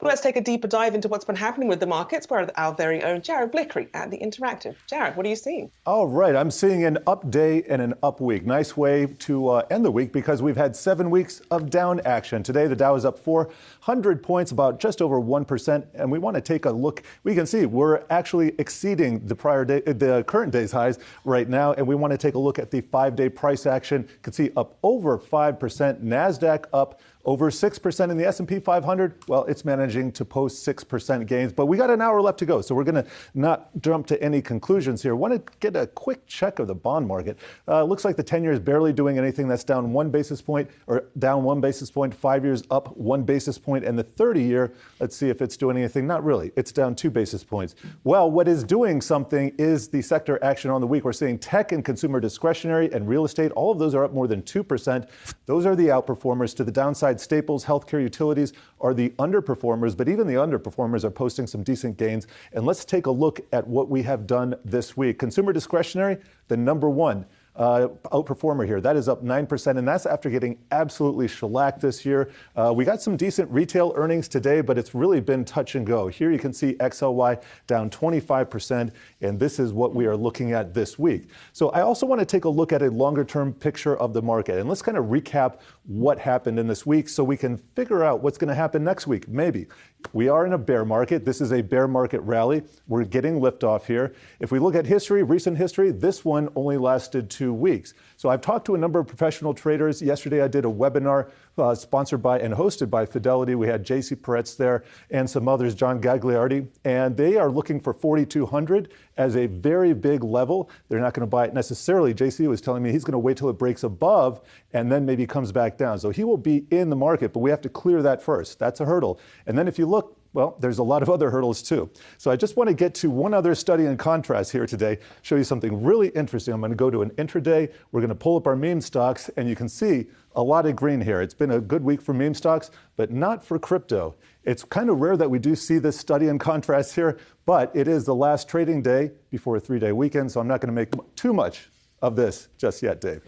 Let's take a deeper dive into what's been happening with the markets. We're our very own Jared Blikre at The Interactive. Jared, what are you seeing? All right, I'm seeing an up day and an up week. Nice way to end the week because we've had 7 weeks of down action. Today, the Dow is up 400 points, about just over 1%. And we want to take a look. We can see we're actually exceeding the current day's highs right now. And we want to take a look at the 5-day price action. You can see up over 5%. NASDAQ up over 6% in the S&P 500. Well, it's managing to post 6% gains, but we got an hour left to go. So we're going to not jump to any conclusions here. Want to get a quick check of the bond market. Looks like the 10-year is barely doing anything. That's down 1 basis point or down 1 basis point. 5 years up 1 basis point. And the 30-year, let's see if it's doing anything. Not really. It's down 2 basis points. Well, what is doing something is the sector action on the week. We're seeing tech and consumer discretionary and real estate. All of those are up more than 2%. Those are the outperformers. To the downside, staples, healthcare, utilities are the underperformers, but even the underperformers are posting some decent gains. And let's take a look at what we have done this week. Consumer discretionary, the number one outperformer here. That is up 9%, and that's after getting absolutely shellacked this year. We got some decent retail earnings today, but it's really been touch and go. Here you can see XLY down 25%, and this is what we are looking at this week. So I also want to take a look at a longer-term picture of the market, and let's kind of recap what happened in this week so we can figure out what's going to happen next week, maybe. We are in a bear market. This is a bear market rally. We're getting liftoff here. If we look at history, recent history, this one only lasted 2 weeks. So I've talked to a number of professional traders. Yesterday, I did a webinar sponsored by and hosted by Fidelity. We had JC Peretz there and some others, John Gagliardi, and they are looking for 4,200 as a very big level. They're not going to buy it necessarily. JC was telling me he's going to wait till it breaks above and then maybe comes back down. So he will be in the market, but we have to clear that first. That's a hurdle. And then if you look, well, there's a lot of other hurdles too. So I just want to get to one other study in contrast here today, show you something really interesting. I'm going to go to an intraday. We're going to pull up our meme stocks, and you can see a lot of green here. It's been a good week for meme stocks, but not for crypto. It's kind of rare that we do see this study in contrast here, but it is the last trading day before a 3-day weekend, so I'm not going to make too much of this just yet, Dave.